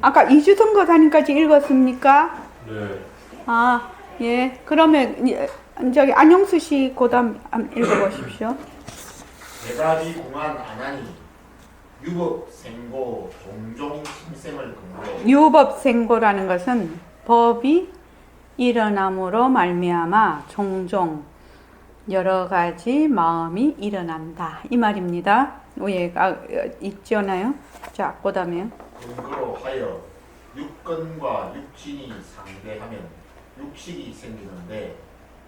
아까 이주성거 다니까지 읽었습니까? 네. 아, 예. 그러면 저기 안영수 씨 고담 한번 읽어보십시오. 대답이 공한 안하니 유법 생고 종종 심sem을 근거로 유법생고라는 것은 법이 일어남으로 말미암아 종종 여러 가지 마음이 일어난다 이 말입니다. 위에가 있잖아요. 자, 그다음에 근거로 하여 육근과 육진이 상대하면 육식이 생기는데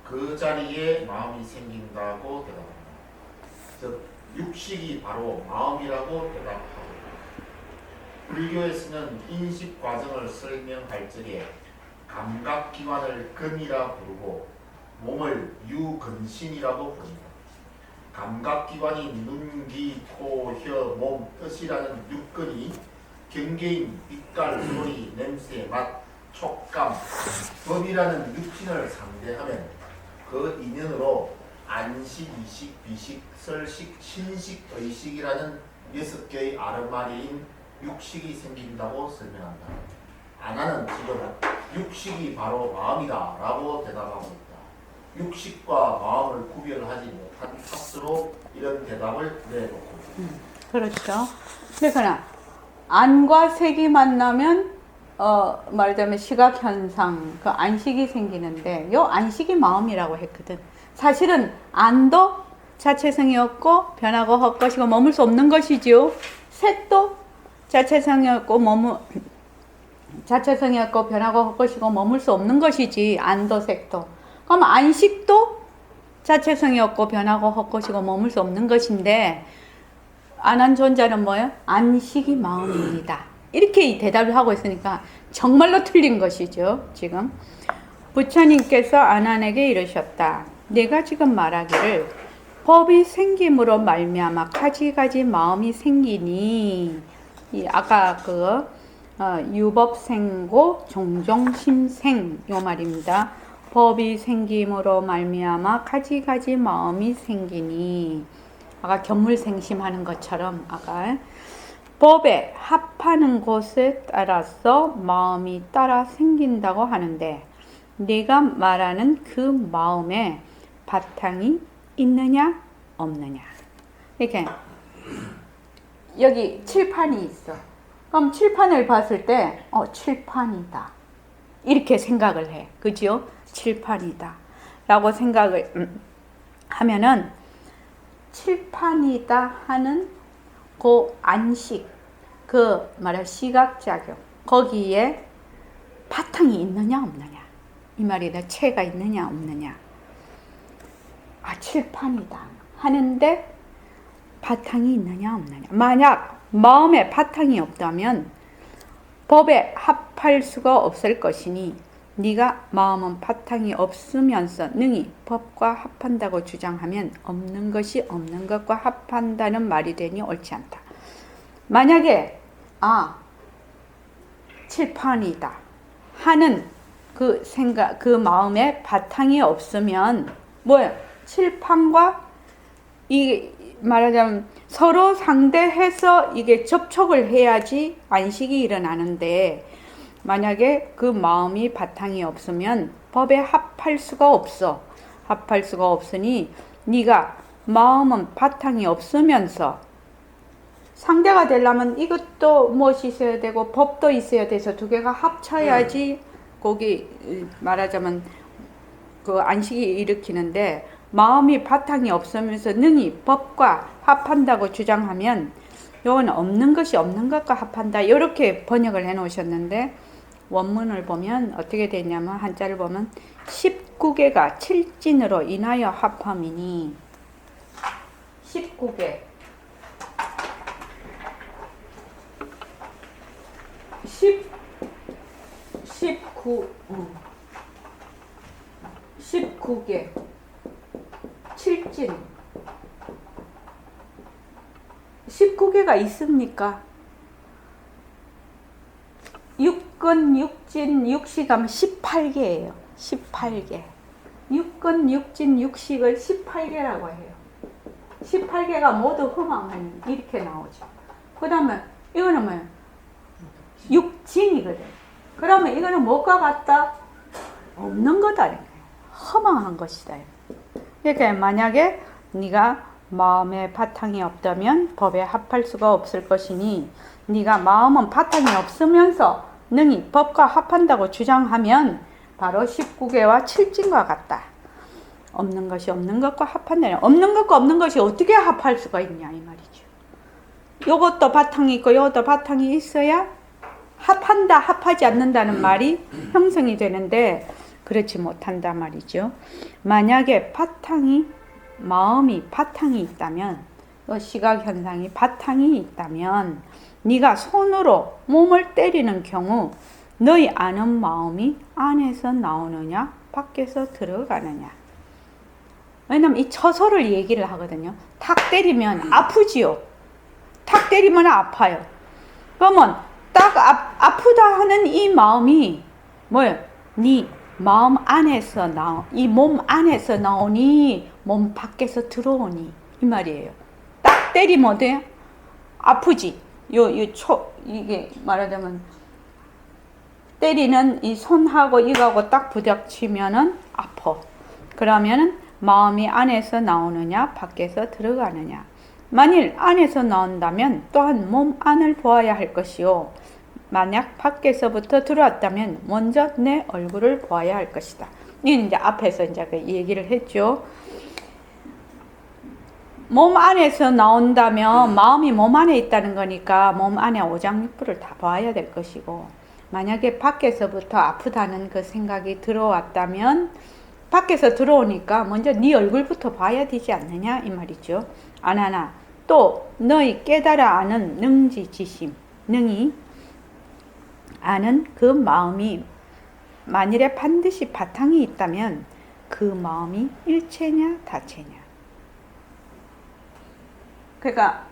그 자리에 마음이 생긴다고 대답합니다. 즉 육식이 바로 마음이라고 대답하고 불교에서는 인식 과정을 설명할 적에 감각기관을 근이라 부르고 몸을 유근신이라고 부릅니다. 감각기관인 눈, 귀, 코, 혀, 몸, 뜻이라는 육근이 경계인 빛깔, 소리, 냄새, 맛, 촉감, 법이라는 육신을 상대하면 그 인연으로 안식, 이식, 비식, 설식, 신식, 의식이라는 6개의 아르마리인 육식이 생긴다고 설명한다. 아나는 지금 육식이 바로 마음이다 라고 대답하고 있다. 육식과 마음을 구별하지 못한 탓으로 이런 대답을 내놓고 있다. 그렇죠. 그러니까 안과 색이 만나면 말하자면 시각 현상, 그 안식이 생기는데 요 안식이 마음이라고 했거든. 사실은 안도 자체성이 없고 변하고 헛것이고 머물 수 없는 것이죠. 색도 자체성이 없고 자체성이 없고 변하고 헛것이고 머물 수 없는 것이지. 안도 색도. 그럼 안식도 자체성이 없고 변하고 헛것이고 머물 수 없는 것인데 안한 존재는 뭐예요? 안식이 마음입니다. 이렇게 대답을 하고 있으니까 정말로 틀린 것이죠. 지금 부처님께서 안한에게 이르셨다. 내가 지금 말하기를 법이 생김으로 말미암아 가지가지 마음이 생기니 아까 그 유법생고 종종심생 요 말입니다. 법이 생김으로 말미암아 가지가지 마음이 생기니 아까 견물생심하는 것처럼 아까 법에 합하는 곳에 따라서 마음이 따라 생긴다고 하는데 네가 말하는 그 마음에 바탕이 있느냐 없느냐. 이렇게 여기 칠판이 있어. 그럼 칠판을 봤을 때 칠판이다 이렇게 생각을 해. 그죠? 칠판이다 라고 생각을 하면은 칠판이다 하는 그 안식, 그 말할 시각작용, 거기에 바탕이 있느냐 없느냐 이 말이다. 체가 있느냐 없느냐. 칠판이다 하는데 바탕이 있느냐 없느냐. 만약 마음에 바탕이 없다면 법에 합할 수가 없을 것이니 네가 마음은 바탕이 없으면서 능히 법과 합한다고 주장하면 없는 것이 없는 것과 합한다는 말이 되니 옳지 않다. 만약에 칠판이다 하는 그 생각, 그 마음에 바탕이 없으면 뭐예요? 칠판과 이 말하자면 서로 상대해서 이게 접촉을 해야지 안식이 일어나는데 만약에 그 마음이 바탕이 없으면 법에 합할 수가 없어. 합할 수가 없으니 네가 마음은 바탕이 없으면서 상대가 되려면 이것도 무엇이 있어야 되고 법도 있어야 돼서 두 개가 합쳐야지 거기 말하자면 그 안식이 일으키는데 마음이 바탕이 없으면서 능히 법과 합한다고 주장하면 이건 없는 것이 없는 것과 합한다 이렇게 번역을 해 놓으셨는데 원문을 보면 어떻게 되냐면 한자를 보면 19개가 칠진으로 인하여 합함이니 19개 19개 칠진 19개가 있습니까? 육근, 육진, 육식하면 18개예요. 18개. 육근, 육진, 육식을 18개라고 해요. 18개가 모두 흠하면 이렇게 나오죠. 그 다음에 이거는 뭐예요? 육진이거든. 그러면 이거는 뭐가 같다? 없는 거다. 허망한 것이다. 그러니까 만약에 네가 마음에 바탕이 없다면 법에 합할 수가 없을 것이니 네가 마음은 바탕이 없으면서 능히 법과 합한다고 주장하면 바로 19개와 7진과 같다. 없는 것이 없는 것과 합한다. 없는 것과 없는 것이 어떻게 합할 수가 있냐 이 말이죠. 요것도 바탕이 있고 요것도 바탕이 있어야 합한다, 합하지 않는다는 말이 형성이 되는데 그렇지 못한다 말이죠. 만약에 마음이 바탕이 있다면, 시각 현상이 바탕이 있다면 네가 손으로 몸을 때리는 경우 너희 아는 마음이 안에서 나오느냐 밖에서 들어가느냐. 왜냐면 이 처소를 얘기를 하거든요. 탁 때리면 아프지요. 탁 때리면 아파요. 그러면 딱 아프다 하는 이 마음이 뭐예요? 네 마음 안에서 이 몸 안에서 나오니 몸 밖에서 들어오니 이 말이에요. 딱 때리면 어때요? 아프지. 이게 말하자면 때리는 이 손하고 이거하고 딱 부닥치면은 아파. 그러면은 마음이 안에서 나오느냐 밖에서 들어가느냐. 만일 안에서 나온다면 또한 몸 안을 보아야 할 것이요. 만약 밖에서부터 들어왔다면 먼저 내 얼굴을 보아야 할 것이다. 이는 이제 앞에서 이제 그 얘기를 했죠. 몸 안에서 나온다면 마음이 몸 안에 있다는 거니까 몸 안에 오장육부를 다 봐야 될 것이고, 만약에 밖에서부터 아프다는 그 생각이 들어왔다면 밖에서 들어오니까 먼저 네 얼굴부터 봐야 되지 않느냐 이 말이죠. 안 하나 또 너희 깨달아 아는 능지지심, 능히 아는 그 마음이 만일에 반드시 바탕이 있다면 그 마음이 일체냐 다체냐. 그러니까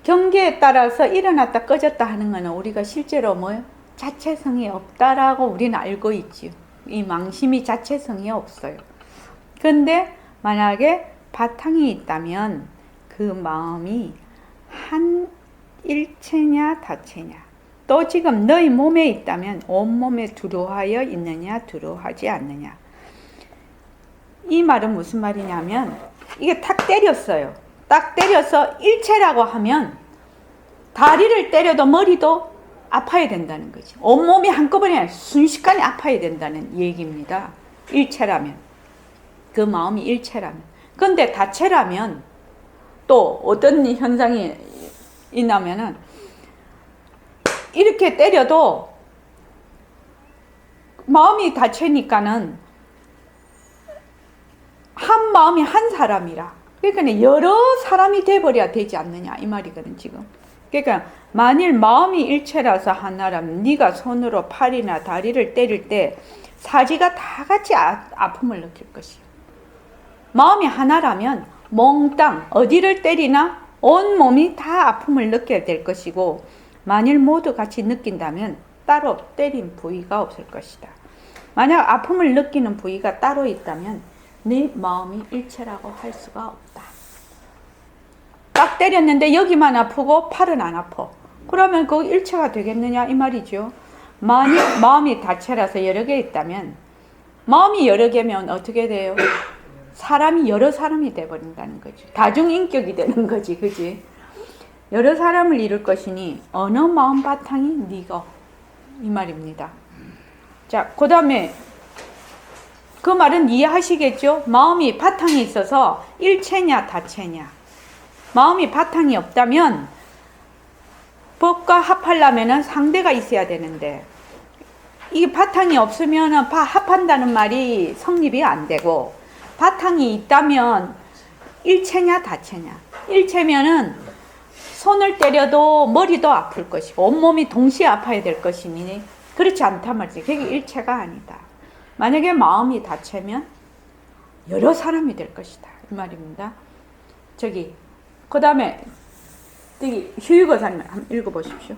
경계에 따라서 일어났다 꺼졌다 하는 거는 우리가 실제로 뭐요? 자체성이 없다라고 우리는 알고 있지요. 이 망심이 자체성이 없어요. 그런데 만약에 바탕이 있다면 그 마음이 한 일체냐 다체냐. 또 지금 너희 몸에 있다면 온몸에 두루하여 있느냐 두루하지 않느냐. 이 말은 무슨 말이냐면 이게 탁 때렸어요. 딱 때려서 일체라고 하면 다리를 때려도 머리도 아파야 된다는 거지. 온몸이 한꺼번에 순식간에 아파야 된다는 얘기입니다. 일체라면. 그 마음이 일체라면. 그런데 다체라면 또 어떤 현상이 있냐면은 이렇게 때려도 마음이 다체니까는 한 마음이 한 사람이라. 그러니까 여러 사람이 돼버려야 되지 않느냐 이 말이거든 지금. 그러니까 만일 마음이 일체라서 하나라면 네가 손으로 팔이나 다리를 때릴 때 사지가 다 같이 아픔을 느낄 것이요. 마음이 하나라면 몽땅 어디를 때리나 온 몸이 다 아픔을 느껴야 될 것이고, 만일 모두 같이 느낀다면 따로 때린 부위가 없을 것이다. 만약 아픔을 느끼는 부위가 따로 있다면 네 마음이 일체라고 할 수가 없다. 딱 때렸는데 여기만 아프고 팔은 안 아파. 그러면 그 일체가 되겠느냐 이 말이죠. 만일 마음이 다체라서 여러 개 있다면, 마음이 여러 개면 어떻게 돼요? 사람이 여러 사람이 돼버린다는 거지. 다중인격이 되는 거지, 그지? 여러 사람을 이룰 것이니 어느 마음 바탕이 네가 이 말입니다. 자, 그 다음에 그 말은 이해하시겠죠? 마음이 바탕이 있어서 일체냐 다체냐. 마음이 바탕이 없다면 법과 합하려면 상대가 있어야 되는데 이게 바탕이 없으면 합한다는 말이 성립이 안 되고, 바탕이 있다면 일체냐 다체냐. 일체면은 손을 때려도 머리도 아플 것이고 온몸이 동시에 아파야 될 것이니 그렇지 않단 말이지. 그게 일체가 아니다. 만약에 마음이 다체면 여러 사람이 될 것이다 이 말입니다. 그 다음에 휴유거사님 한번 읽어보십시오.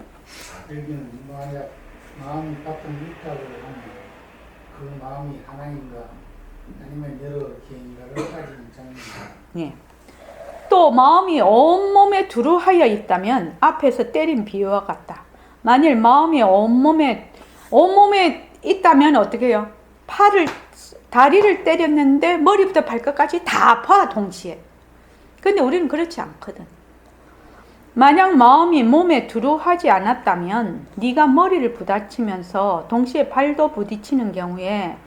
여기는 만약 마음이 바탕이 있다고 하면 그 마음이 하나인가 아니면 여러 개인가를 가진 장입니다. 예. 또 또 마음이 온몸에 두루하여 있다면 앞에서 때린 비유와 같다. 만일 마음이 온몸에 있다면 어떻게 해요? 다리를 때렸는데 머리부터 발끝까지 다 아파 동시에. 근데 우리는 그렇지 않거든. 만약 마음이 몸에 두루하지 않았다면 네가 머리를 부딪히면서 동시에 발도 부딪히는 경우에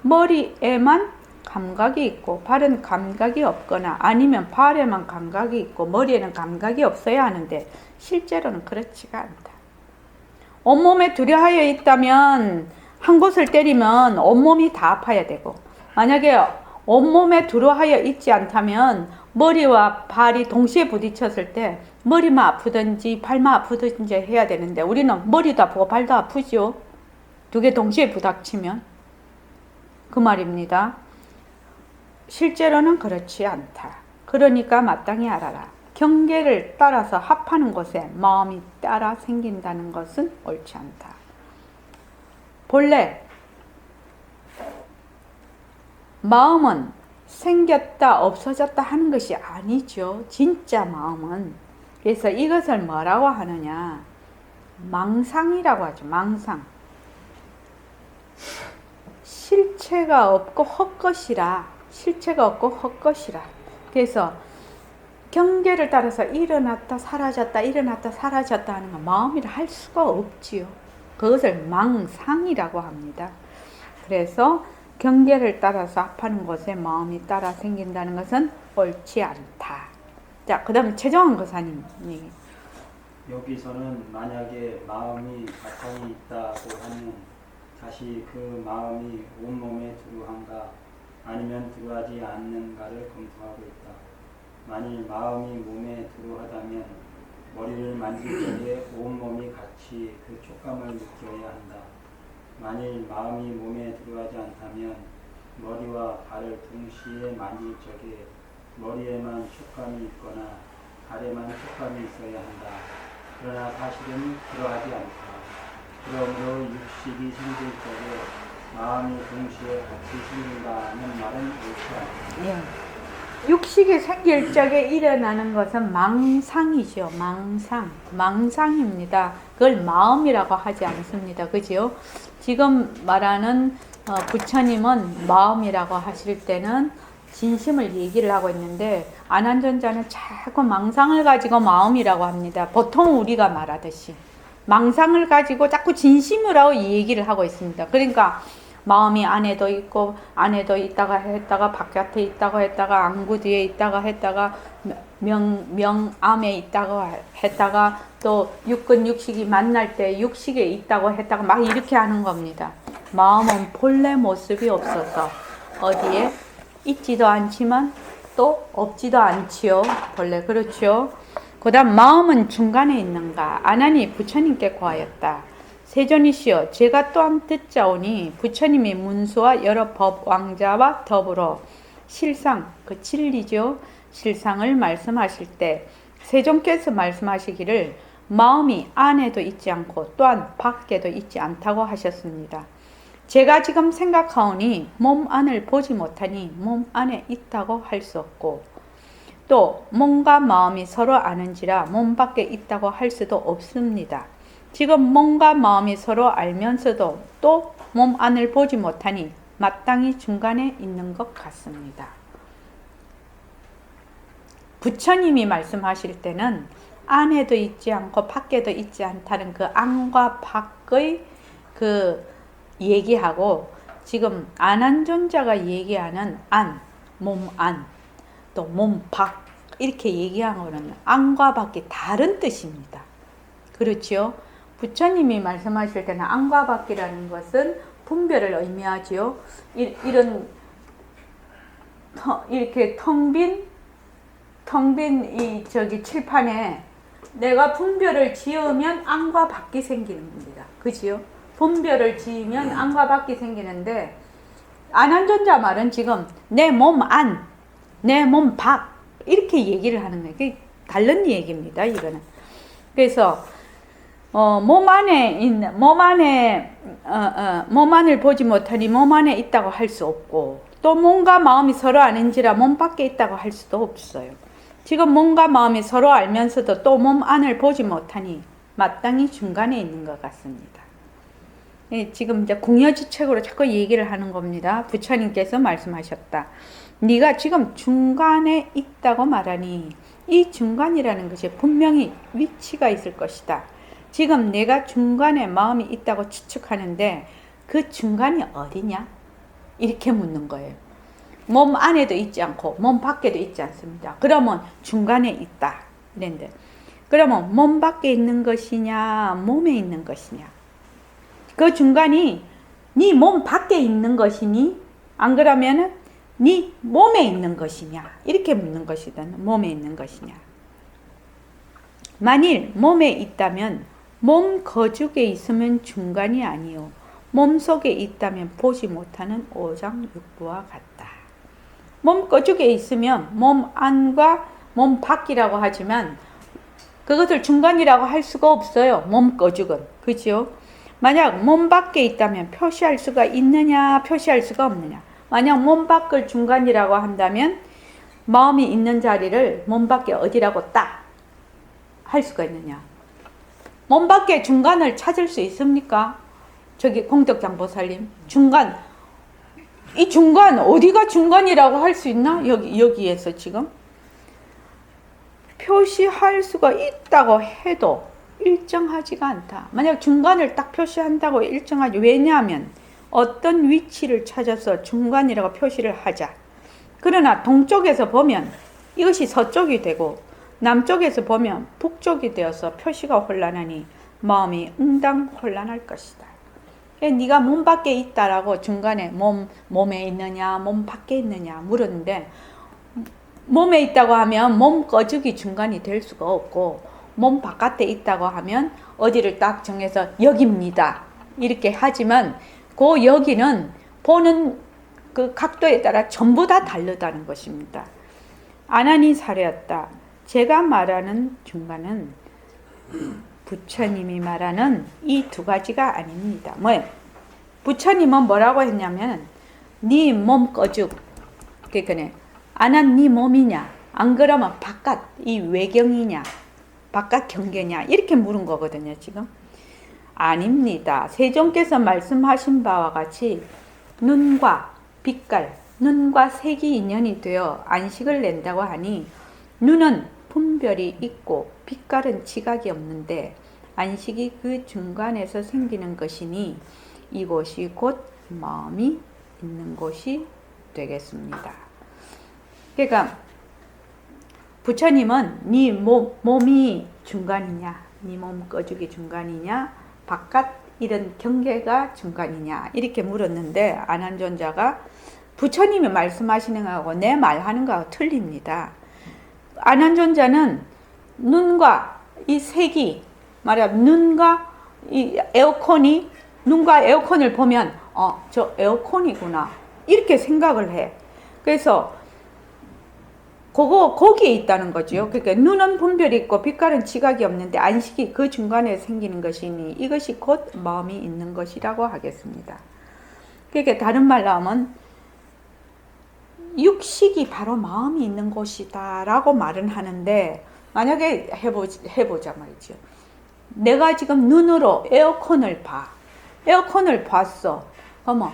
머리에만 감각이 있고 발은 감각이 없거나 아니면 발에만 감각이 있고 머리에는 감각이 없어야 하는데 실제로는 그렇지가 않다. 온몸에 두려하여 있다면 한 곳을 때리면 온몸이 다 아파야 되고, 만약에 온몸에 두려하여 있지 않다면 머리와 발이 동시에 부딪혔을 때 머리만 아프든지 발만 아프든지 해야 되는데 우리는 머리도 아프고 발도 아프죠. 두 개 동시에 부닥치면. 그 말입니다. 실제로는 그렇지 않다. 그러니까 마땅히 알아라. 경계를 따라서 합하는 곳에 마음이 따라 생긴다는 것은 옳지 않다. 본래 마음은 생겼다 없어졌다 하는 것이 아니죠. 진짜 마음은. 그래서 이것을 뭐라고 하느냐, 망상이라고 하죠. 망상. 실체가 없고 헛것이라. 실체가 없고 헛것이라. 그래서 경계를 따라서 일어났다 사라졌다 일어났다 사라졌다 하는 건 마음이라 할 수가 없지요. 그것을 망상이라고 합니다. 그래서 경계를 따라서 합하는 곳에 마음이 따라 생긴다는 것은 옳지 않다. 자, 그 다음에 최정환 거사님 얘기. 여기서는 만약에 마음이 바탕이 있다고 하면 다시 그 마음이 온몸에 두루한가 아니면 두루하지 않는가를 검토하고 있다. 만일 마음이 몸에 두루하다면 머리를 만질 때에 온몸이 같이 그 촉감을 느껴야 한다. 만일 마음이 몸에 두루하지 않다면 머리와 발을 동시에 만질 적에 머리에만 촉감이 있거나 발에만 촉감이 있어야 한다. 그러나 사실은 그러하지 않다. 그러므로 육식이 생길 적에 마음이 동시에 같이 생긴다는 말은 옳지 않다. 예. 육식이 생길 적에 일어나는 것은 망상이죠. 망상입니다. 그걸 마음이라고 하지 않습니다. 그죠? 지금 말하는 부처님은 마음이라고 하실 때는 진심을 얘기를 하고 있는데 안한전자는 자꾸 망상을 가지고 마음이라고 합니다. 보통 우리가 말하듯이 망상을 가지고 자꾸 진심이라고 얘기를 하고 있습니다. 그러니까 마음이 안에도 있고 안에도 있다가 했다가 바깥에 있다가 했다가 안구 뒤에 있다가 했다가 명암에 있다가 했다가 또 육근 육식이 만날 때 육식에 있다고 했다가 막 이렇게 하는 겁니다. 마음은 본래 모습이 없어서 어디에 있지도 않지만 또 없지도 않지요. 본래 그렇죠. 그 다음 마음은 중간에 있는가. 아나니 부처님께 고하였다. 세존이시여, 제가 또한 듣자오니 부처님이 문수와 여러 법 왕자와 더불어 실상, 그 진리죠. 실상을 말씀하실 때 세존께서 말씀하시기를 마음이 안에도 있지 않고 또한 밖에도 있지 않다고 하셨습니다. 제가 지금 생각하오니 몸 안을 보지 못하니 몸 안에 있다고 할 수 없고 또 몸과 마음이 서로 아는지라 몸 밖에 있다고 할 수도 없습니다. 지금 몸과 마음이 서로 알면서도 또 몸 안을 보지 못하니 마땅히 중간에 있는 것 같습니다. 부처님이 말씀하실 때는 안에도 있지 않고 밖에도 있지 않다는 그 안과 밖의 그 얘기하고 지금 안한존자가 얘기하는 안, 몸 안, 또 몸 밖 이렇게 얘기한 거는 안과 밖이 다른 뜻입니다. 그렇죠? 부처님이 말씀하실 때는 안과 밖이라는 것은 분별을 의미하지요. 이런 이렇게 텅 빈 이 저기 칠판에 내가 분별을 지으면 안과 밖이 생기는 겁니다. 그지요? 분별을 지으면 안과 밖이 생기는데 안한존자 말은 지금 내 몸 안, 내 몸 밖 이렇게 얘기를 하는 거예요. 그게 다른 얘기입니다. 이거는. 그래서 몸 안을 보지 못하니 몸 안에 있다고 할 수 없고 또 몸과 마음이 서로 아는지라 몸 밖에 있다고 할 수도 없어요. 지금 몸과 마음이 서로 알면서도 또 몸 안을 보지 못하니 마땅히 중간에 있는 것 같습니다. 지금 이제 궁여지책으로 자꾸 얘기를 하는 겁니다. 부처님께서 말씀하셨다. 네가 지금 중간에 있다고 말하니 이 중간이라는 것이 분명히 위치가 있을 것이다. 지금 내가 중간에 마음이 있다고 추측하는데 그 중간이 어디냐? 이렇게 묻는 거예요. 몸 안에도 있지 않고 몸 밖에도 있지 않습니다. 그러면 중간에 있다. 이랬는데 그러면 몸 밖에 있는 것이냐 몸에 있는 것이냐? 그 중간이 네 몸 밖에 있는 것이니 안 그러면은 네 몸에 있는 것이냐 이렇게 묻는 것이든 몸에 있는 것이냐. 만일 몸에 있다면 몸 거죽에 있으면 중간이 아니요 몸 속에 있다면 보지 못하는 오장육부와 같다. 몸 거죽에 있으면 몸 안과 몸 밖이라고 하지만 그것을 중간이라고 할 수가 없어요. 몸 거죽은. 그죠? 만약 몸 밖에 있다면 표시할 수가 있느냐 표시할 수가 없느냐. 만약 몸 밖을 중간이라고 한다면 마음이 있는 자리를 몸 밖에 어디라고 딱 할 수가 있느냐. 몸 밖에 중간을 찾을 수 있습니까? 저기 공덕장보살님 중간 이 중간 어디가 중간이라고 할 수 있나? 여기에서 지금 표시할 수가 있다고 해도 일정하지가 않다. 만약 중간을 딱 표시한다고 일정하지. 왜냐하면 어떤 위치를 찾아서 중간이라고 표시를 하자. 그러나 동쪽에서 보면 이것이 서쪽이 되고 남쪽에서 보면 북쪽이 되어서 표시가 혼란하니 마음이 응당 혼란할 것이다. 네가 몸 밖에 있다라고 중간에 몸에 있느냐 몸 밖에 있느냐 물었는데 몸에 있다고 하면 몸 거죽이 중간이 될 수가 없고 몸 바깥에 있다고 하면 어디를 딱 정해서 여기입니다 이렇게 하지만 그 여기는 보는 그 각도에 따라 전부 다 다르다는 것입니다. 아나니 사례였다. 제가 말하는 중간은 부처님이 말하는 이 두 가지가 아닙니다. 뭐예요? 부처님은 뭐라고 했냐면 네 몸 거죽 그러니까 안한 네 몸이냐 안 그러면 바깥 이 외경이냐 바깥 경계냐 이렇게 물은 거거든요. 지금 아닙니다. 세종께서 말씀하신 바와 같이 눈과 빛깔 눈과 색이 인연이 되어 안식을 낸다고 하니 눈은 분별이 있고 빛깔은 지각이 없는데 안식이 그 중간에서 생기는 것이니 이곳이 곧 마음이 있는 곳이 되겠습니다. 그러니까 부처님은 네 몸이 중간이냐 네 몸 거죽이 중간이냐 바깥 이런 경계가 중간이냐 이렇게 물었는데 안한존자가 부처님이 말씀하시는 거하고 내 말하는 거하고 틀립니다. 안한존자는 눈과 이 색이 말하면 눈과 이 에어컨이 눈과 에어컨을 보면 저 에어컨이구나 이렇게 생각을 해. 그래서 거기에 있다는 거죠. 그러니까 눈은 분별이 있고 빛깔은 지각이 없는데 안식이 그 중간에 생기는 것이니 이것이 곧 마음이 있는 것이라고 하겠습니다. 그러니까 다른 말로 하면 육식이 바로 마음이 있는 곳이다 라고 말은 하는데 만약에 해보자 말이죠. 내가 지금 눈으로 에어컨을 봐. 에어컨을 봤어. 어머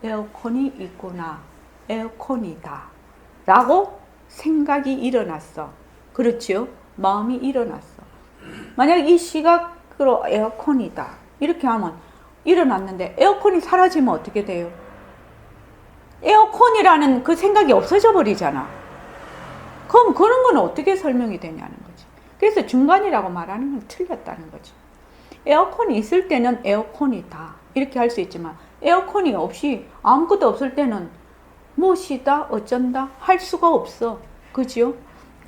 에어컨이 있구나. 에어컨이다 라고 생각이 일어났어. 그렇지요? 마음이 일어났어. 만약 이 시각으로 에어컨이다 이렇게 하면 일어났는데 에어컨이 사라지면 어떻게 돼요? 에어컨이라는 그 생각이 없어져 버리잖아. 그럼 그런 건 어떻게 설명이 되냐는 거지. 그래서 중간이라고 말하는 건 틀렸다는 거지. 에어컨이 있을 때는 에어컨이다 이렇게 할 수 있지만 에어컨이 없이 아무것도 없을 때는 무엇이다 어쩐다 할 수가 없어. 그죠?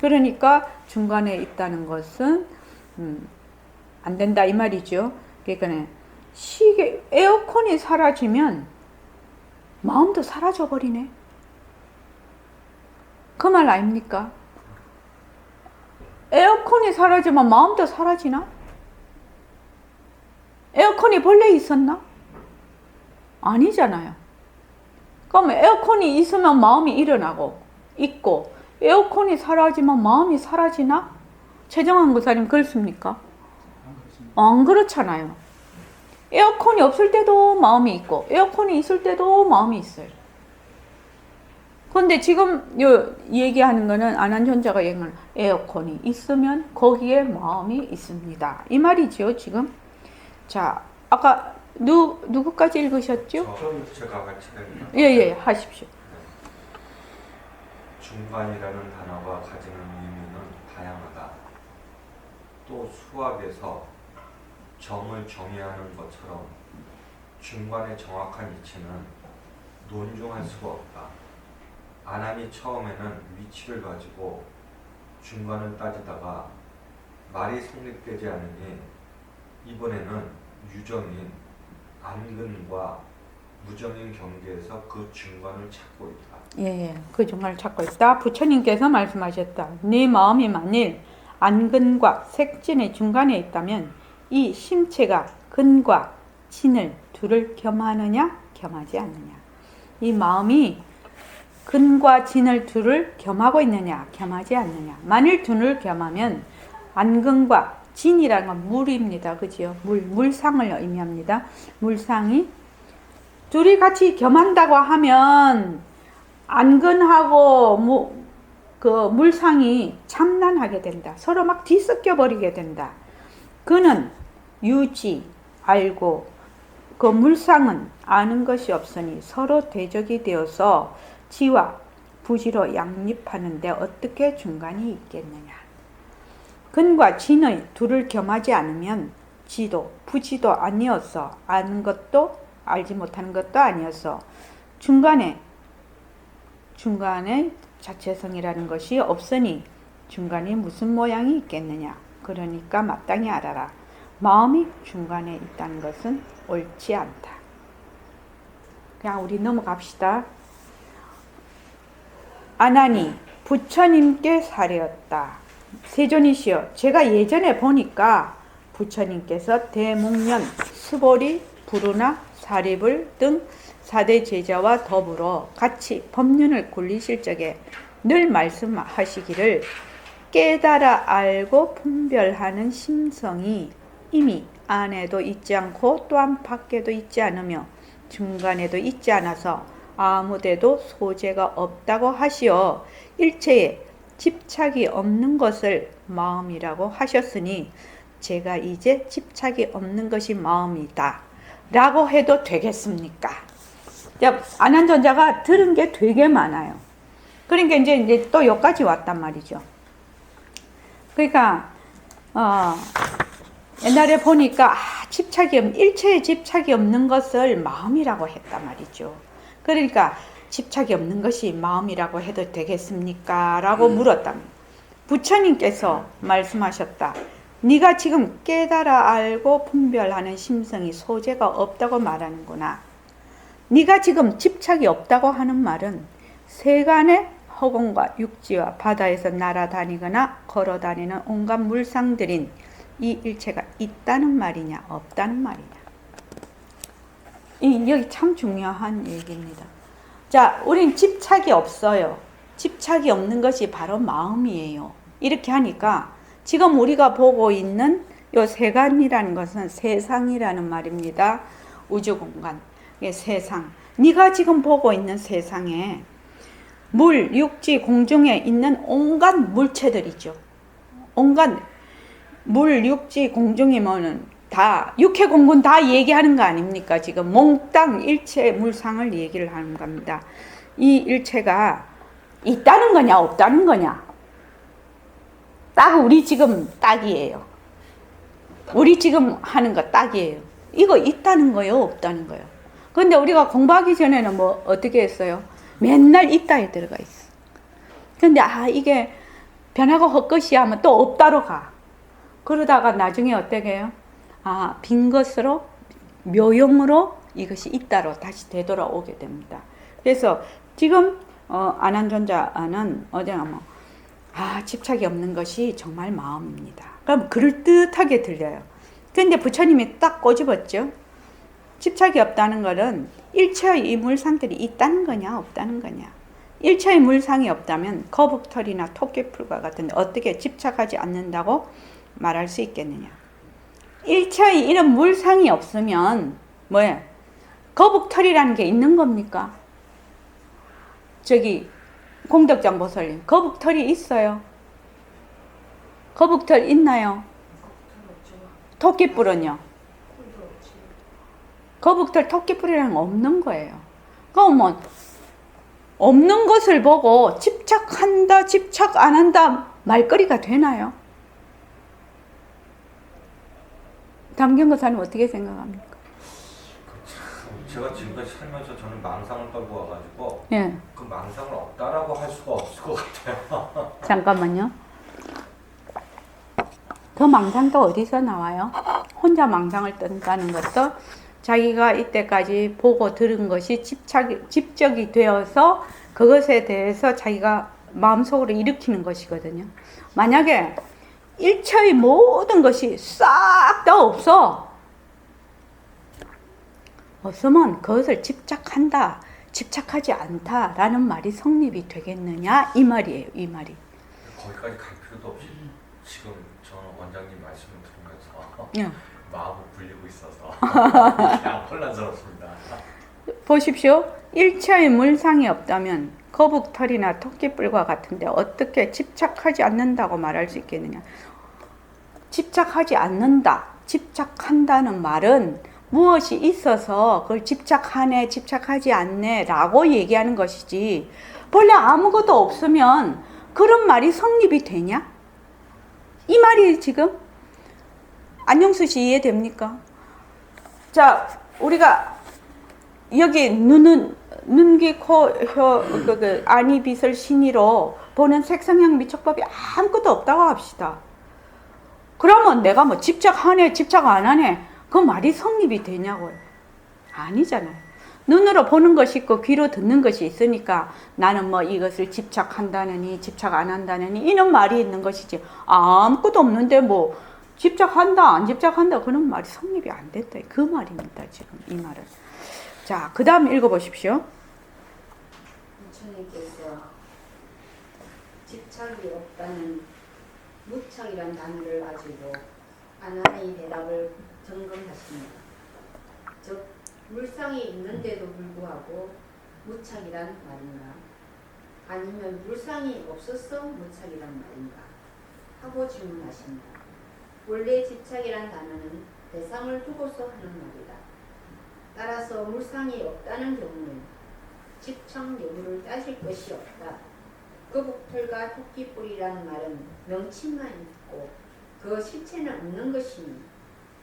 그러니까 중간에 있다는 것은 안 된다 이 말이죠. 그러니까 에어컨이 사라지면 마음도 사라져 버리네. 그 말 아닙니까? 에어컨이 사라지면 마음도 사라지나? 에어컨이 본래 있었나? 아니잖아요. 그럼 에어컨이 있으면 마음이 일어나고 있고 에어컨이 사라지면 마음이 사라지나? 최정한 고사님 그렇습니까? 안 그렇습니다. 안 그렇잖아요. 에어컨이 없을 때도 마음이 있고 에어컨이 있을 때도 마음이 있어요. 그런데 지금 요 얘기하는 거는 안한존자가 얘기하는 에어컨이 있으면 거기에 마음이 있습니다. 이 말이죠 지금. 자, 아까 누구까지 읽으셨죠? 제가 같이 됩니다. 예, 하십시오. 중간이라는 단어가 가지는 의미는 다양하다. 또 수학에서 정을 정의하는 것처럼 중간의 정확한 위치는 논중할 수가 없다. 아난이 처음에는 위치를 가지고 중간을 따지다가 말이 성립되지 않으니 이번에는 유정인 안근과 무정인 경계에서 그 중간을 찾고 있다. 예, 그 중간을 찾고 있다. 부처님께서 말씀하셨다. 네 마음이 만일 안근과 색진의 중간에 있다면 이 심체가 근과 진을 둘을 겸하느냐 겸하지 않느냐. 이 마음이 근과 진을 둘을 겸하고 있느냐 겸하지 않느냐. 만일 둘을 겸하면 안근과 진이라는 건 물입니다. 그죠? 물상을 의미합니다. 물상이 둘이 같이 겸한다고 하면 안근하고 그 물상이 참난하게 된다. 서로 막 뒤섞여 버리게 된다. 그는 유지 알고 그 물상은 아는 것이 없으니 서로 대적이 되어서 지와 부지로 양립하는데 어떻게 중간이 있겠느냐. 근과 진의 둘을 겸하지 않으면 지도 부지도 아니어서 아는 것도 알지 못하는 것도 아니어서 중간에 자체성이라는 것이 없으니 중간에 무슨 모양이 있겠느냐. 그러니까 마땅히 알아라. 마음이 중간에 있다는 것은 옳지 않다. 그냥 우리 넘어갑시다. 아나니 부처님께 사례였다. 세존이시여, 제가 예전에 보니까 부처님께서 대목련, 스보리, 부루나 사리불 등 4대 제자와 더불어 같이 법륜을 굴리실 적에 늘 말씀하시기를 깨달아 알고 분별하는 심성이 이미 안에도 있지 않고 또한 밖에도 있지 않으며 중간에도 있지 않아서 아무데도 소재가 없다고 하시어 일체에 집착이 없는 것을 마음이라고 하셨으니 제가 이제 집착이 없는 것이 마음이다 라고 해도 되겠습니까? 안한존자가 들은 게 되게 많아요. 그러니까 이제 또 여기까지 왔단 말이죠. 그러니까 옛날에 보니까 일체에 집착이 없는 것을 마음이라고 했단 말이죠. 그러니까 집착이 없는 것이 마음이라고 해도 되겠습니까? 라고 물었다. 부처님께서 말씀하셨다. 네가 지금 깨달아 알고 분별하는 심성이 소재가 없다고 말하는구나. 네가 지금 집착이 없다고 하는 말은 세간의 허공과 육지와 바다에서 날아다니거나 걸어다니는 온갖 물상들인 이 일체가 있다는 말이냐 없다는 말이냐. 여기 참 중요한 얘기입니다. 자, 우린 집착이 없어요. 집착이 없는 것이 바로 마음이에요. 이렇게 하니까 지금 우리가 보고 있는 요 세간이라는 것은 세상이라는 말입니다. 우주공간, 세상. 네가 지금 보고 있는 세상에 물, 육지, 공중에 있는 온갖 물체들이죠. 온갖 물, 육지, 공중이면은 다 육해공군 다 얘기하는 거 아닙니까? 지금 몽땅 일체 물상을 얘기를 하는 겁니다. 이 일체가 있다는 거냐 없다는 거냐? 딱 우리 지금 딱이에요. 우리 지금 하는 거 딱이에요. 이거 있다는 거요 없다는 거요. 그런데 우리가 공부하기 전에는 뭐 어떻게 했어요? 맨날 있다에 들어가 있어. 근데 이게 변하고 헛것이 하면 또 없다로 가. 그러다가 나중에 어떻게 해요? 빈 것으로 묘용으로 이것이 있다로 다시 되돌아오게 됩니다. 그래서 지금 안한존자는 어제 집착이 없는 것이 정말 마음입니다. 그럼 그럴듯하게 들려요. 근데 부처님이 딱 꼬집었죠. 집착이 없다는 것은 일체의 이 물상들이 있다는 거냐 없다는 거냐. 일체의 물상이 없다면 거북털이나 토끼풀과 같은데 어떻게 집착하지 않는다고 말할 수 있겠느냐. 일체의 이런 물상이 없으면 뭐야? 거북털이라는 게 있는 겁니까? 저기 공덕장 보살님, 거북털이 있어요? 거북털 있나요? 토끼뿔은요? 거북털, 토끼뿔이라는 건 없는 거예요. 그러면 없는 것을 보고 집착한다, 집착 안 한다 말거리가 되나요? 담경거사님 어떻게 생각합니까? 제가 지금까지 살면서 저는 망상을 떨고 와가지고 예. 그 망상을 없다라고 할 수가 없을 것 같아요. 잠깐만요. 그 망상도 어디서 나와요? 혼자 망상을 뜬다는 것도 자기가 이때까지 보고 들은 것이 집적이 되어서 그것에 대해서 자기가 마음속으로 일으키는 것이거든요. 만약에 일체의 모든 것이 싹 다 없으면 그것을 집착한다, 집착하지 않다라는 말이 성립이 되겠느냐 이 말이에요. 이 말이. 거기까지 갈 필요도 없이 지금 저는 원장님 말씀을 들으면서 예. 마음을 굴리고 있어서 그냥 혼란스럽습니다. 보십시오. 일체의 물상이 없다면 거북털이나 토끼뿔과 같은데 어떻게 집착하지 않는다고 말할 수 있겠느냐. 집착하지 않는다, 집착한다는 말은 무엇이 있어서 그걸 집착하네, 집착하지 않네 라고 얘기하는 것이지 본래 아무것도 없으면 그런 말이 성립이 되냐? 이 말이 지금 안영수 씨 이해됩니까? 자, 우리가 여기 눈은 눈, 귀, 코, 혀, 안이, 비설, 신이로 보는 색성향 미촉법이 아무것도 없다고 합시다. 그러면 내가 뭐 집착하네, 집착 안 하네 그 말이 성립이 되냐고요? 아니잖아요. 눈으로 보는 것이 있고 귀로 듣는 것이 있으니까 나는 뭐 이것을 집착한다느니 집착 안 한다느니 이런 말이 있는 것이지 아무것도 없는데 뭐 집착한다 안 집착한다 그런 말이 성립이 안 된다 그 말입니다. 지금 이 말은. 자, 그 다음 읽어보십시오. 부처님께서 집착이 없다는 무착이란 단어를 가지고 아나의 대답을 점검하십니다. 즉 물상이 있는데도 불구하고 무착이란 말인가? 아니면 물상이 없어서 무착이란 말인가? 하고 질문하십니다. 원래 집착이란 단어는 대상을 두고서 하는 말이다. 따라서 물상이 없다는 경우는 집착 여부를 따질 것이 없다. 거북털과 토끼뿔이란 말은 명칭만 있고 그 실체는 없는 것이니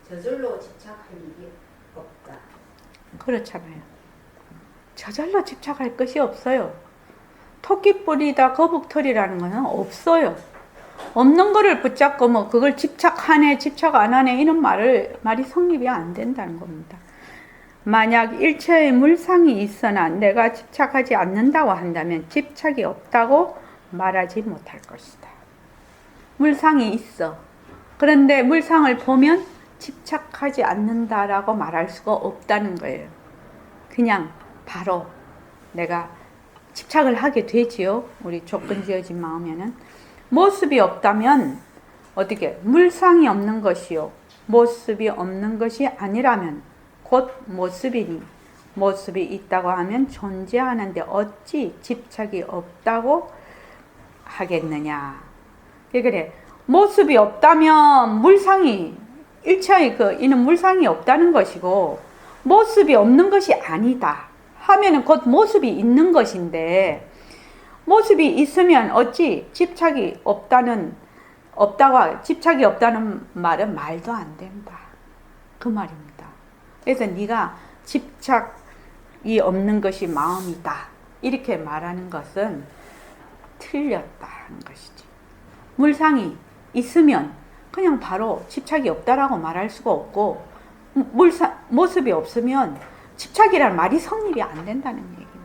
저절로 집착할 일이 없다. 그렇잖아요. 저절로 집착할 것이 없어요. 토끼뿔이다 거북털이라는 것은 없어요. 없는 거를 붙잡고 뭐 그걸 집착하네 집착 안 하네 이런 말이 성립이 안 된다는 겁니다. 만약 일체의 물상이 있으나 내가 집착하지 않는다고 한다면 집착이 없다고 말하지 못할 것이다. 물상이 있어. 그런데 물상을 보면 집착하지 않는다라고 말할 수가 없다는 거예요. 그냥 바로 내가 집착을 하게 되지요. 우리 조건 지어진 마음에는. 모습이 없다면 어떻게? 물상이 없는 것이요. 모습이 없는 것이 아니라면 곧 모습이니 모습이 있다고 하면 존재하는데 어찌 집착이 없다고 하겠느냐. 그래. 모습이 없다면 물상이 일체의 이는 물상이 없다는 것이고 모습이 없는 것이 아니다 하면은 곧 모습이 있는 것인데 모습이 있으면 어찌 집착이 없다는 말은 말도 안 된다. 그 말입니다. 그래서 네가 집착이 없는 것이 마음이다. 이렇게 말하는 것은 틀렸다는 것이지. 물상이 있으면 그냥 바로 집착이 없다라고 말할 수가 없고 모습이 없으면 집착이라는 말이 성립이 안 된다는 얘기입니다.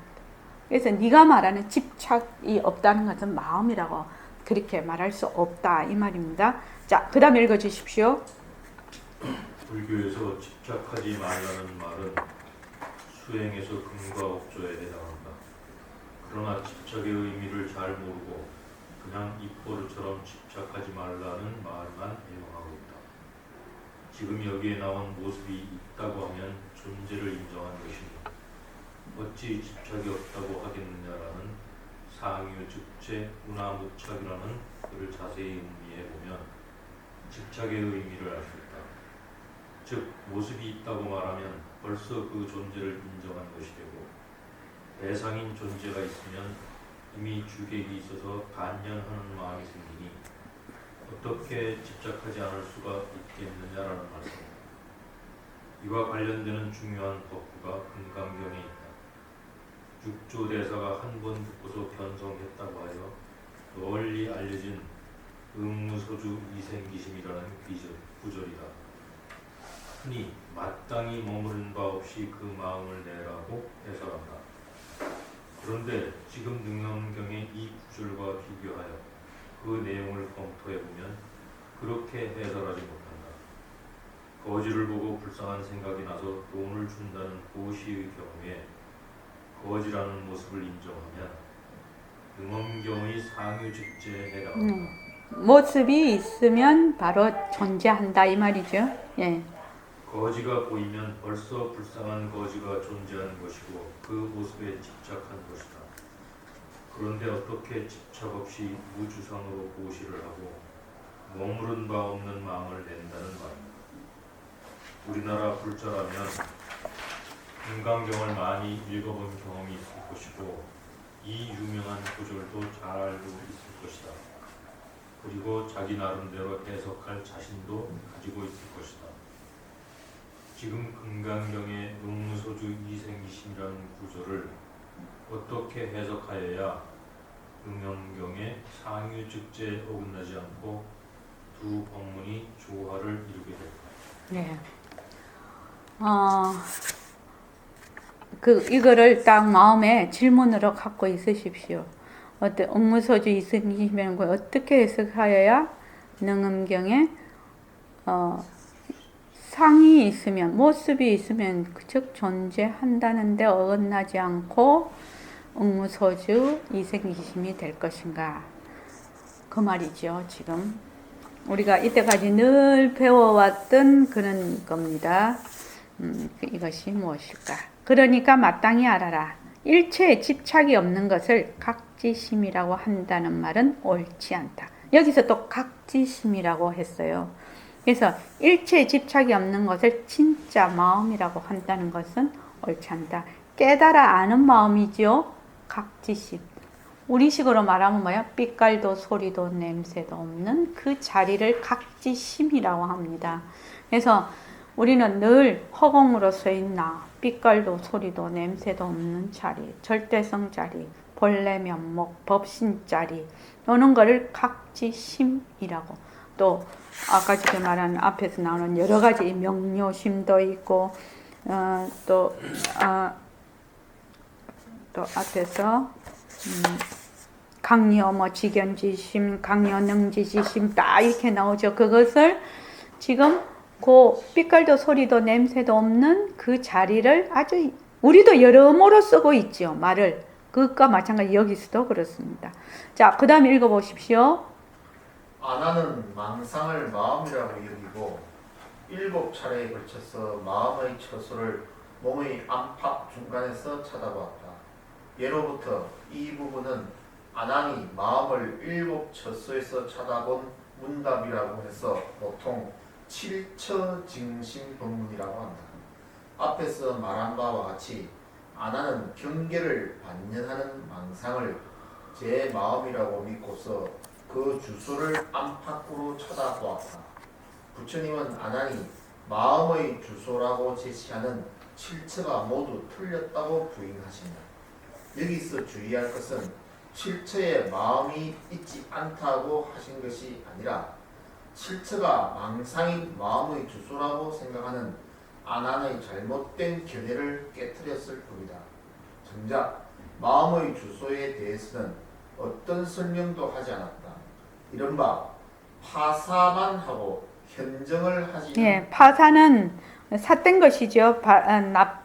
그래서 네가 말하는 집착이 없다는 것은 마음이라고 그렇게 말할 수 없다 이 말입니다. 자, 그 다음 읽어주십시오. 불교에서 집착하지 말라는 말은 수행에서 금과 업조에 해당한다. 그러나 집착의 의미를 잘 모르고 그냥 입버릇처럼 집착하지 말라는 말만 애용하고 있다. 지금 여기에 나온 모습이 있다고 하면 존재를 인정한 것이니 어찌 집착이 없다고 하겠느냐라는 상유 즉제 운하무착이라는 글을 자세히 음미해 보면 집착의 의미를 알 수 있다. 즉 모습이 있다고 말하면 벌써 그 존재를 인정한 것이 되고 대상인 존재가 있으면 이미 주객이 있어서 반연하는 마음이 생기니 어떻게 집착하지 않을 수가 있겠느냐라는 말씀. 이와 관련되는 중요한 법구가 금강경에 있다. 육조 대사가 한 번 듣고서 변성했다고 하여 널리 알려진 음무소주 이생기심이라는 구절이다. 흔히 마땅히 머무른 바 없이 그 마음을 내라고 해설한다. 그런데 지금 능엄경의 이 구절과 비교하여 그 내용을 검토해보면 그렇게 해설하지 못한다. 거지를 보고 불쌍한 생각이 나서 돈을 준다는 고시의 경우에 거지라는 모습을 인정하면 능엄경의 상유직제에 해당한다. 모습이 있으면 바로 존재한다 이 말이죠. 예. 거지가 보이면 벌써 불쌍한 거지가 존재하는 것이고 그 모습에 집착한 것이다. 그런데 어떻게 집착 없이 무주상으로 고시를 하고 머무른 바 없는 마음을 낸다는 말입니다. 우리나라 불자라면 금강경을 많이 읽어본 경험이 있을 것이고 이 유명한 구절도 잘 알고 있을 것이다. 그리고 자기 나름대로 해석할 자신도 가지고 있을 것이다. 지금 금강경의 음무소주 이생기심이라는 구절을 어떻게 해석하여야 응엄경의 상유즉제에 어긋나지 않고 두 법문이 조화를 이루게 될까? 네. 이거를 딱 마음에 질문으로 갖고 있으십시오. 음무소주 이생기심이라는 걸 어떻게 해석하여야 능엄경에 상이 있으면, 모습이 있으면 즉 존재한다는데 어긋나지 않고 응무소주 이생기심이 될 것인가, 그 말이죠. 지금 우리가 이때까지 늘 배워왔던 그런 겁니다. 이것이 무엇일까? 그러니까 마땅히 알아라. 일체에 집착이 없는 것을 각지심이라고 한다는 말은 옳지 않다. 여기서 또 각지심이라고 했어요. 그래서 일체에 집착이 없는 것을 진짜 마음이라고 한다는 것은 옳지 않다. 깨달아 아는 마음이죠. 각지심. 우리식으로 말하면 뭐야? 빛깔도 소리도 냄새도 없는 그 자리를 각지심이라고 합니다. 그래서 우리는 늘 허공으로 서 있나, 빛깔도 소리도 냄새도 없는 자리, 절대성 자리, 본래 면목, 법신 자리, 이런 거를 각지심이라고. 또 아까 지금 말한 앞에서 나오는 여러 가지 명료심도 있고, 또 앞에서 강요 직연지심, 강요 능지지심 딱 이렇게 나오죠. 그것을 지금 그 빛깔도 소리도 냄새도 없는 그 자리를 아주 우리도 여러모로 쓰고 있죠. 말을. 그것과 마찬가지 여기서도 그렇습니다. 자, 그 다음에 읽어보십시오. 아나는 망상을 마음이라고 여기고 7차례에 걸쳐서 마음의 처소를 몸의 안팎 중간에서 쳐다보았다. 예로부터 이 부분은 아난이 마음을 7처소에서 쳐다본 문답이라고 해서 보통 7처징심 법문이라고 한다. 앞에서 말한 바와 같이 아나는 경계를 반연하는 망상을 제 마음이라고 믿고서 그 주소를 안팎으로 쳐다보았다. 부처님은 아난이 마음의 주소라고 제시하는 7처가 모두 틀렸다고 부인하신다. 여기서 주의할 것은 7처에 마음이 있지 않다고 하신 것이 아니라 7처가 망상인 마음의 주소라고 생각하는 아난의 잘못된 견해를 깨트렸을 뿐이다. 정작 마음의 주소에 대해서는 어떤 설명도 하지 않았다. 이른바 파사만 하고 현정을 하지. 예, 파사는 삿된 것이죠. 그러니까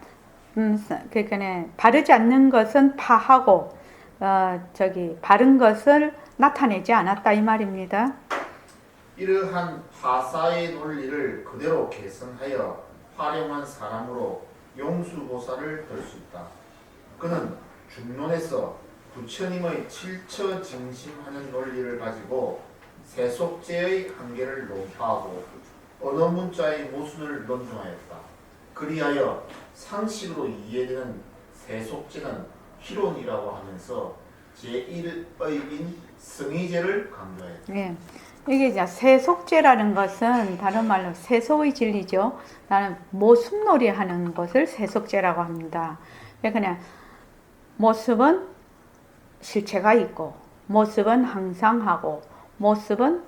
바르지 않는 것은 파하고 바른 것을 나타내지 않았다 이 말입니다. 이러한 화사의 논리를 그대로 계승하여 활용한 사람으로 용수보살을 들 수 있다. 그는 중론에서 부처님의 칠처징심하는 논리를 가지고 세속제의 한계를 논파하고 언어문자의 모순을 논증하였다. 그리하여 상식으로 이해되는 세속제는 희론이라고 하면서 제1의인 승의제를 강조했다. 예. 이게 이제 세속제라는 것은 다른 말로 세속의 진리죠. 나는 모순놀이 하는 것을 세속제라고 합니다. 그냥 모습은 실체가 있고, 모습은 항상하고, 모습은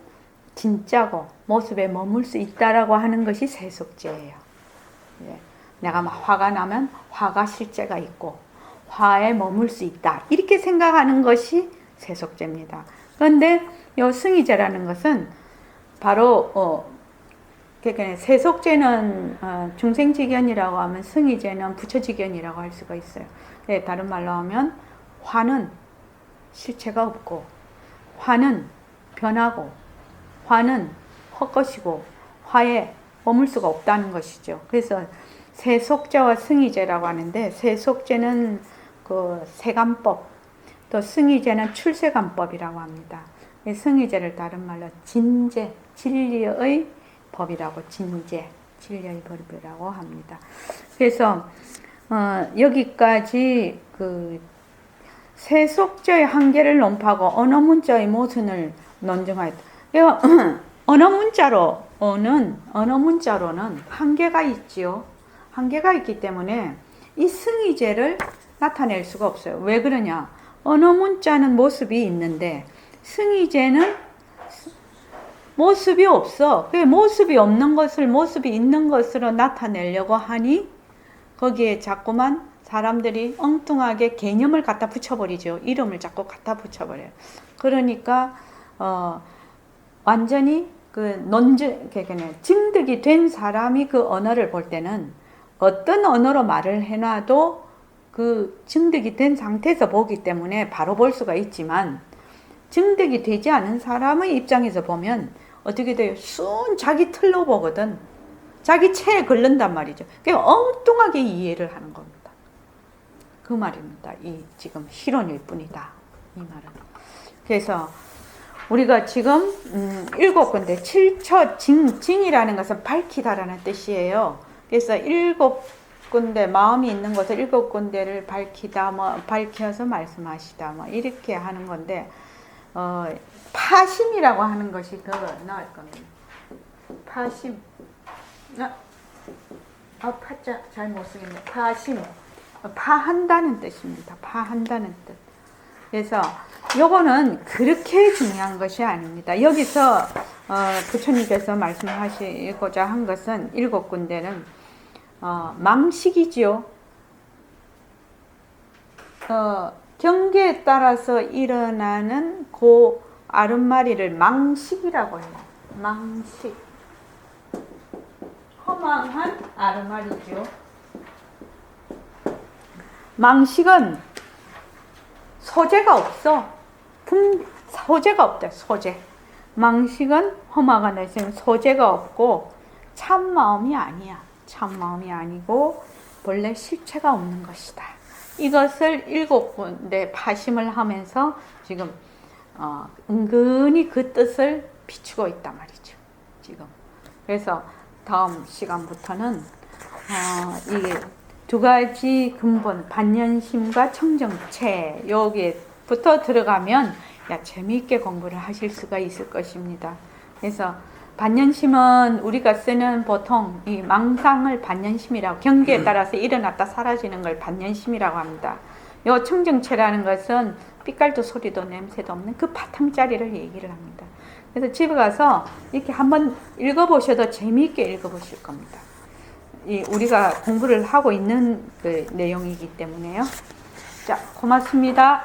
진짜고, 모습에 머물 수 있다라고 하는 것이 세속제예요. 예. 내가 막 화가 나면 화가 실제가 있고, 화에 머물 수 있다. 이렇게 생각하는 것이 세속제입니다. 그런데 이 승의제라는 것은 바로 그러니까 세속제는 중생지견이라고 하면 승의제는 부처지견이라고 할 수가 있어요. 다른 말로 하면 화는 실체가 없고, 화는 변하고, 화는 헛것이고, 화에 머물 수가 없다는 것이죠. 그래서 세속제와 승의제라고 하는데, 세속제는 그 세간법, 또 승의제는 출세간법이라고 합니다. 승의제를 다른 말로 진제, 진리의 법이라고, 진제, 진리의 법이라고 합니다. 그래서 여기까지 그 세속제의 한계를 논파하고 언어문자의 모순을 논증하였다. 언어문자로는 한계가 있지요. 한계가 있기 때문에 이 승의제를 나타낼 수가 없어요. 왜 그러냐? 언어문자는 모습이 있는데 승의제는 모습이 없어. 그 모습이 없는 것을 모습이 있는 것으로 나타내려고 하니 거기에 자꾸만 사람들이 엉뚱하게 개념을 갖다 붙여버리죠. 이름을 자꾸 갖다 붙여버려요. 그러니까 완전히 증득이 된 사람이 그 언어를 볼 때는 어떤 언어로 말을 해놔도 그 증득이 된 상태에서 보기 때문에 바로 볼 수가 있지만, 증득이 되지 않은 사람의 입장에서 보면 어떻게 돼요? 순 자기 틀로 보거든. 자기 체에 걸른단 말이죠. 그러니까 엉뚱하게 이해를 하는 겁니다. 그 말입니다. 이 지금 희론일 뿐이다. 이 말은. 그래서 우리가 지금 7군데 칠처징이라는 것은 밝히다라는 뜻이에요. 그래서 7군데 마음이 있는 것을 7군데를 밝히다, 밝혀서 말씀하시다, 이렇게 하는 건데, 파심이라고 하는 것이 더 나을 겁니다. 파심. 파자 잘 못 쓰겠네. 파심. 파한다는 뜻입니다. 파한다는 뜻. 그래서 요거는 그렇게 중요한 것이 아닙니다. 여기서 부처님께서 말씀하시고자 한 것은 7군데는 망식이지요. 경계에 따라서 일어나는 그 아름마리를 망식이라고 해요. 망식. 허망한 아름마리죠. 망식은 소재가 없어. 소재가 없다. 소재. 망식은 허망한 소재가 없고 참마음이 아니야. 참마음이 아니고 본래 실체가 없는 것이다. 이것을 7군데 파심을 하면서 지금 은근히 그 뜻을 비추고 있단 말이죠. 지금. 그래서 다음 시간부터는 이 두 가지 근본, 반연심과 청정체, 여기부터 들어가면 재미있게 공부를 하실 수가 있을 것입니다. 그래서 반연심은 우리가 쓰는 보통 이 망상을 반연심이라고, 경계에 따라서 일어났다 사라지는 걸 반연심이라고 합니다. 요 청정체라는 것은 빛깔도 소리도 냄새도 없는 그 바탕자리를 얘기를 합니다. 그래서 집에 가서 이렇게 한번 읽어보셔도 재미있게 읽어보실 겁니다. 우리가 공부를 하고 있는 그 내용이기 때문에요. 자, 고맙습니다.